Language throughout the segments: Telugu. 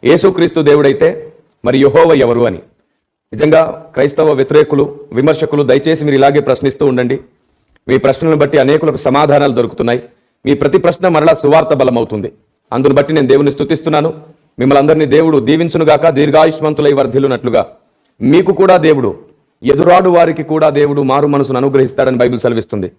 యేసుక్రీస్తు దేవుడైతే మరి యెహోవా ఎవరు అని. నిజంగా క్రైస్తవ వ్యతిరేకులు, విమర్శకులు దయచేసి మీరు ఇలాగే ప్రశ్నిస్తూ ఉండండి. మీ ప్రశ్నలను బట్టి అనేకులకు సమాధానాలు దొరుకుతున్నాయి. మీ ప్రతి ప్రశ్న మరలా సువార్త బలం అవుతుంది. అందును బట్టి నేను దేవుని స్తుతిస్తున్నాను. మిమ్మల్ని అందరినీ దేవుడు దీవించునుగాక, దీర్ఘాయుష్మంతులై వర్ధిల్లునట్లుగా. మీకు కూడా దేవుడు, ఎదురాడు వారికి కూడా దేవుడు మారు మనసును అనుగ్రహిస్తాడని బైబిల్ సెలవిస్తుంది.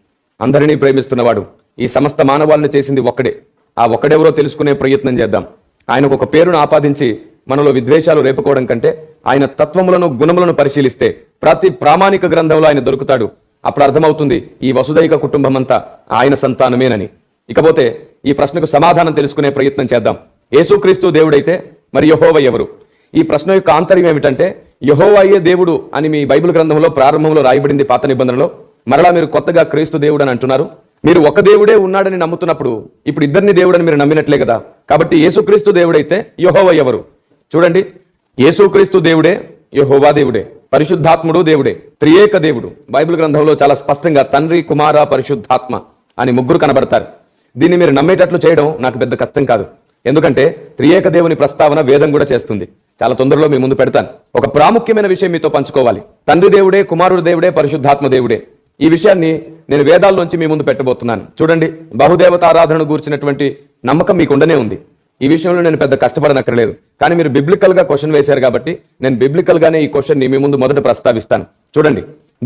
అందరినీ ప్రేమిస్తున్నవాడు, ఈ సమస్త మానవాళిని చేసింది ఒక్కడే. ఆ ఒక్కడెవరో తెలుసుకునే ప్రయత్నం చేద్దాం. ఆయనకు ఒక పేరును ఆపాదించి మనలో విద్వేషాలు రేపుకోవడం కంటే ఆయన తత్వములను, గుణములను పరిశీలిస్తే ప్రతి ప్రామాణిక గ్రంథంలో ఆయన దొరుకుతాడు. అప్పుడు అర్థమవుతుంది ఈ వసుదైక కుటుంబం అంతా ఆయన సంతానమేనని. ఇకపోతే ఈ ప్రశ్నకు సమాధానం తెలుసుకునే ప్రయత్నం చేద్దాం. యేసుక్రీస్తు దేవుడైతే మరి యెహోవా ఎవరు? ఈ ప్రశ్న యొక్క ఆంతర్యం ఏమిటంటే, యెహోవాయే దేవుడు అని మీ బైబిల్ గ్రంథంలో ప్రారంభంలో రాయబడింది పాత నిబంధనలో. మరలా మీరు కొత్తగా క్రీస్తు దేవుడు అని అంటున్నారు. మీరు ఒక దేవుడే ఉన్నాడని నమ్ముతున్నప్పుడు ఇప్పుడు ఇద్దరిని దేవుడని మీరు నమ్మినట్లే కదా. కాబట్టి యేసుక్రీస్తు దేవుడైతే యెహోవా ఎవరు? చూడండి, యేసుక్రీస్తు దేవుడే, యెహోవా దేవుడే, పరిశుద్ధాత్ముడు దేవుడే, త్రియేక దేవుడు. బైబిల్ గ్రంథంలో చాలా స్పష్టంగా తండ్రి, కుమార, పరిశుద్ధాత్మ అని ముగ్గురు కనబడతారు. దీన్ని మీరు నమ్మేటట్లు చేయడం నాకు పెద్ద కష్టం కాదు. ఎందుకంటే త్రియేక దేవుని ప్రస్తావన వేదం కూడా చేస్తుంది. చాలా తొందరలో మీ ముందు పెడతాను. ఒక ప్రాముఖ్యమైన విషయం మీతో పంచుకోవాలి. తండ్రి దేవుడే, కుమారుడు దేవుడే, పరిశుద్ధాత్మ దేవుడే. ఈ విషయాన్ని నేను వేదాల్లోంచి మీ ముందు పెట్టబోతున్నాను. చూడండి, బహుదేవతారాధనను గూర్చినటువంటి నమ్మకం మీకు ఉండనే ఉంది. ఈ విషయంలో నేను పెద్ద కష్టపడనక్కర్లేదు. కానీ మీరు బిబ్లికల్ గా క్వశ్చన్ వేశారు కాబట్టి నేను బిబ్లికల్ గానే ఈ క్వశ్చన్ ని మీ ముందు మొదట ప్రస్తావిస్తాను. చూడండి,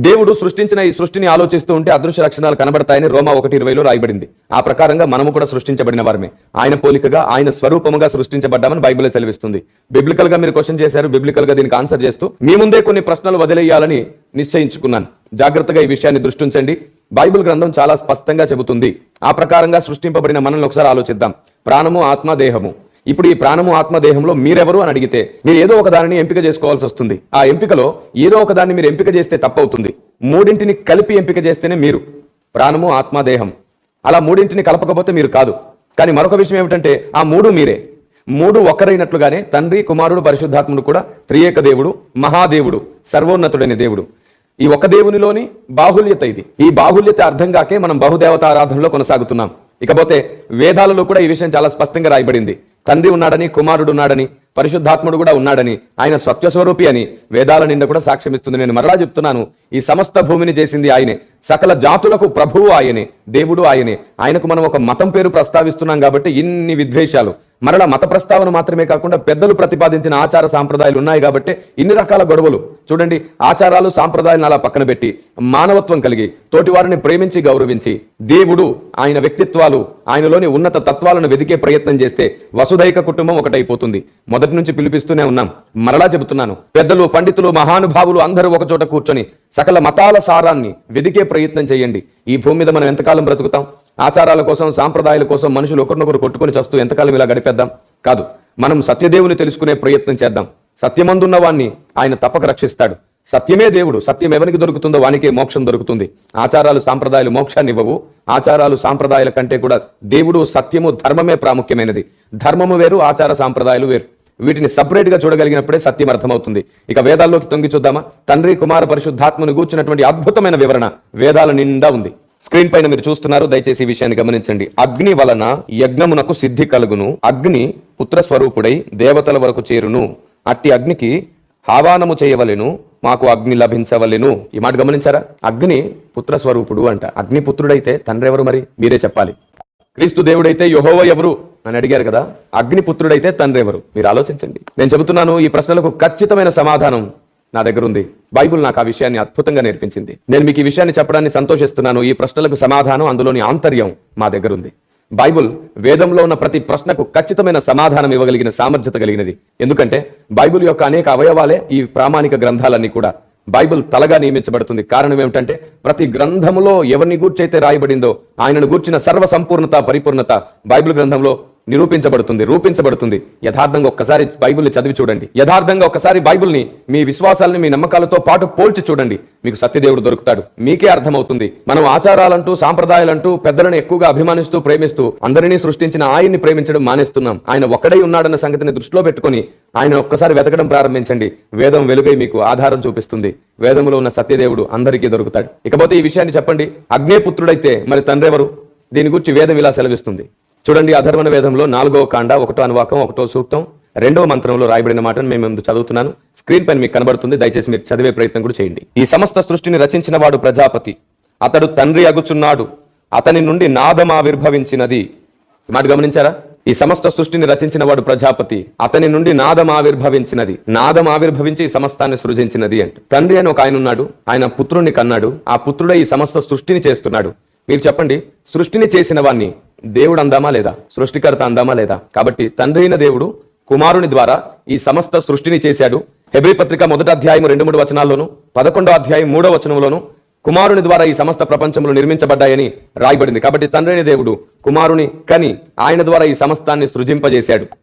దేవుడు సృష్టించిన ఈ సృష్టిని ఆలోచిస్తూ ఉంటే అదృశ్య లక్షణాలు కనబడతాయని రోమా 1:20లో రాయబడింది. ఆ ప్రకారంగా మనము కూడా సృష్టించబడిన వారమే. ఆయన పోలికగా, ఆయన స్వరూపముగా సృష్టించబడ్డామని బైబిల్ సెలవిస్తుంది. బిబ్లికల్ గా మీరు క్వశ్చన్ చేశారు. బిబ్లికల్ గా దీనికి ఆన్సర్ చేస్తూ మీ ముందే కొన్ని ప్రశ్నలు వదిలేయాలని నిశ్చయించుకున్నాను. జాగ్రత్తగా ఈ విషయాన్ని దృష్టించండి. బైబిల్ గ్రంథం చాలా స్పష్టంగా చెబుతుంది. ఆ ప్రకారంగా సృష్టింపబడిన మనల్ని ఒకసారి ఆలోచిద్దాం. ప్రాణము, ఆత్మ, దేహము. ఇప్పుడు ఈ ప్రాణము, ఆత్మ, దేహంలో మీరెవరు అని అడిగితే మీరు ఏదో ఒక దానిని ఎంపిక చేసుకోవాల్సి వస్తుంది. ఆ ఎంపికలో ఏదో ఒక దాన్ని మీరు ఎంపిక చేస్తే తప్పవుతుంది. మూడింటిని కలిపి ఎంపిక చేస్తేనే మీరు ప్రాణము, ఆత్మ, దేహం. అలా మూడింటిని కలపకపోతే మీరు కాదు. కానీ మరొక విషయం ఏమిటంటే ఆ మూడు మీరే. మూడు ఒక్కరైనట్లుగానే తండ్రి, కుమారుడు, పరిశుద్ధాత్ముడు కూడా త్రియేక దేవుడు, మహాదేవుడు, సర్వోన్నతుడైన దేవుడు. ఈ ఒక దేవునిలోని బాహుల్యత ఇది. ఈ బాహుల్యత అర్థం కాకే మనం బహుదేవతారాధనలో కొనసాగుతున్నాం. ఇకపోతే వేదాలలో కూడా ఈ విషయం చాలా స్పష్టంగా రాయబడింది. తండ్రి ఉన్నాడని, కుమారుడు ఉన్నాడని, పరిశుద్ధాత్ముడు కూడా ఉన్నాడని, ఆయన సత్యస్వరూపి అని వేదాల నిండా కూడా సాక్ష్యం ఇస్తుంది. నేను మరలా చెప్తున్నాను, ఈ సమస్త భూమిని చేసింది ఆయనే, సకల జాతులకు ప్రభువు ఆయనే, దేవుడు ఆయనే. ఆయనకు మనం ఒక మతం పేరు ప్రస్తావిస్తున్నాం కాబట్టి ఇన్ని విద్వేషాలు. మరలా మత ప్రస్తావన మాత్రమే కాకుండా పెద్దలు ప్రతిపాదించిన ఆచార సాంప్రదాయాలు ఉన్నాయి కాబట్టి ఇన్ని రకాల గొడవలు. చూడండి, ఆచారాలు, సాంప్రదాయాలను అలా పక్కన పెట్టి మానవత్వం కలిగి తోటి వారిని ప్రేమించి గౌరవించి దేవుడు, ఆయన వ్యక్తిత్వాలు, ఆయనలోని ఉన్నత తత్వాలను వెదికే ప్రయత్నం చేస్తే వసుదైక కుటుంబం ఒకటైపోతుంది. మొదటి నుంచి పిలిపిస్తూనే ఉన్నాం. మరలా చెబుతున్నాను, పెద్దలు, పండితులు, మహానుభావులు అందరూ ఒక చోట కూర్చొని సకల మతాల సారాన్ని వెదికే ప్రయత్నం చేయండి. ఈ భూమి మీద మనం ఎంతకాలం బ్రతుకుతాం? ఆచారాల కోసం, సాంప్రదాయాల కోసం మనుషులు ఒకరినొకరు కొట్టుకొని చస్తూ ఎంతకాలం ఇలా గడిపేద్దాం? కాదు, మనం సత్యదేవుని తెలుసుకునే ప్రయత్నం చేద్దాం. సత్యమందున్న వాణ్ణి ఆయన తప్పక రక్షిస్తాడు. సత్యమే దేవుడు. సత్యం ఎవరికి దొరుకుతుందో వానికే మోక్షం దొరుకుతుంది. ఆచారాలు, సాంప్రదాయాలు మోక్షాన్ని ఇవ్వవు. ఆచారాలు, సాంప్రదాయాల కంటే కూడా దేవుడు, సత్యము, ధర్మమే ప్రాముఖ్యమైనది. ధర్మము వేరు, ఆచార సాంప్రదాయాలు వేరు. వీటిని సపరేట్ గా చూడగలిగినప్పుడే సత్యం అర్థమవుతుంది. ఇక వేదాల్లోకి తొంగి చూద్దామా? తండ్రి, కుమార, పరిశుద్ధాత్మను గూర్చినటువంటి అద్భుతమైన వివరణ వేదాల నిండా ఉంది. స్క్రీన్ పైన మీరు చూస్తున్నారు, దయచేసి ఈ విషయాన్ని గమనించండి. అగ్ని వలన యజ్ఞమునకు సిద్ధి కలుగును, అగ్ని పుత్ర స్వరూపుడై దేవతల వరకు చేరును, అట్టి అగ్నికి ఆహ్వానము చేయవలెను, మాకు అగ్ని లభించవలెను. ఈ మాట గమనించారా? అగ్ని పుత్ర స్వరూపుడు అంట. అగ్ని పుత్రుడైతే తండ్రి ఎవరు? మరి మీరే చెప్పాలి. క్రీస్తు దేవుడైతే యెహోవా ఎవరు అని అడిగారు కదా. అగ్నిపుత్రుడైతే తండ్రి ఎవరు? మీరు ఆలోచించండి. నేను చెబుతున్నాను, ఈ ప్రశ్నలకు ఖచ్చితమైన సమాధానం నా దగ్గర ఉంది. బైబిల్ నాకు ఆ విషయాన్ని అద్భుతంగా నేర్పించింది. నేను మీకు ఈ విషయాన్ని చెప్పడాన్ని సంతోషిస్తున్నాను. ఈ ప్రశ్నలకు సమాధానం, అందులోని ఆంతర్యం మా దగ్గర ఉంది. బైబిల్ వేదంలో ఉన్న ప్రతి ప్రశ్నకు ఖచ్చితమైన సమాధానం ఇవ్వగలిగిన సామర్థ్యత కలిగినది. ఎందుకంటే బైబిల్ యొక్క అనేక అవయవాలే ఈ ప్రామాణిక గ్రంథాలన్నీ కూడా. బైబిల్ తలగా నియమించబడుతుంది. కారణం ఏమిటంటే ప్రతి గ్రంథములో ఎవరిని గూర్చైతే రాయబడిందో ఆయనను గూర్చిన సర్వ సంపూర్ణత, పరిపూర్ణత బైబిల్ గ్రంథంలో నిరూపించబడుతుంది, రూపించబడుతుంది. యథార్థంగా ఒక్కసారి బైబిల్ని చదివి చూడండి. యథార్థంగా ఒక్కసారి బైబిల్ని మీ విశ్వాసాలని, మీ నమ్మకాలతో పాటు పోల్చి చూడండి. మీకు సత్యదేవుడు దొరుకుతాడు. మీకే అర్థమవుతుంది. మనం ఆచారాలంటూ, సాంప్రదాయాలంటూ పెద్దలను ఎక్కువగా అభిమానిస్తూ, ప్రేమిస్తూ అందరినీ సృష్టించిన ఆయన్ని ప్రేమించడం మానేస్తున్నాం. ఆయన ఒక్కడై ఉన్నాడన్న సంగతిని దృష్టిలో పెట్టుకుని ఆయన ఒక్కసారి వెతకడం ప్రారంభించండి. వేదం వెలుగై మీకు ఆధారం చూపిస్తుంది. వేదములో ఉన్న సత్యదేవుడు అందరికీ దొరుకుతాడు. ఇకపోతే ఈ విషయాన్ని చెప్పండి. అగ్నేపుత్రుడైతే మరి తండ్రి ఎవరు? దీని గురించి వేదం ఇలా సెలవిస్తుంది. చూడండి, అధర్వణ వేదంలో 4వ కాండ 1వ అనువాకం 1వ సూక్తం 2వ మంత్రంలో రాయబడిన మాటను మేము ముందు చదువుతున్నాను. స్క్రీన్ పైన మీకు కనబడుతుంది, దయచేసి మీరు చదివే ప్రయత్నం కూడా చేయండి. ఈ సమస్త సృష్టిని రచించిన వాడు ప్రజాపతి, అతడు తండ్రి అగుచున్నాడు, అతని నుండి నాదం ఆవిర్భవించినది. మాట గమనించారా? ఈ సమస్త సృష్టిని రచించిన వాడు ప్రజాపతి, అతని నుండి నాదం ఆవిర్భవించినది. నాదం ఆవిర్భవించి ఈ సమస్తాన్ని సృజించినది అంట. తండ్రి అని ఒక ఆయన ఉన్నాడు, ఆయన పుత్రుణ్ణి కన్నాడు, ఆ పుత్రుడే ఈ సమస్త సృష్టిని చేస్తున్నాడు. మీరు చెప్పండి, సృష్టిని చేసిన వాణ్ణి దేవుడు అందామా లేదా? సృష్టికర్త అందామా లేదా? కాబట్టి తండ్రి అయిన దేవుడు కుమారుని ద్వారా ఈ సమస్త సృష్టిని చేశాడు. హెబ్రీ పత్రిక 1వ అధ్యాయం 2-3 వచనాల్లోను, 11వ అధ్యాయం 3వ వచనంలోను కుమారుని ద్వారా ఈ సమస్త ప్రపంచములు నిర్మించబడ్డాయని రాయబడింది. కాబట్టి తండ్రి అయిన దేవుడు కుమారుని కని ఆయన ద్వారా ఈ సమస్తాన్ని సృజింపజేశాడు.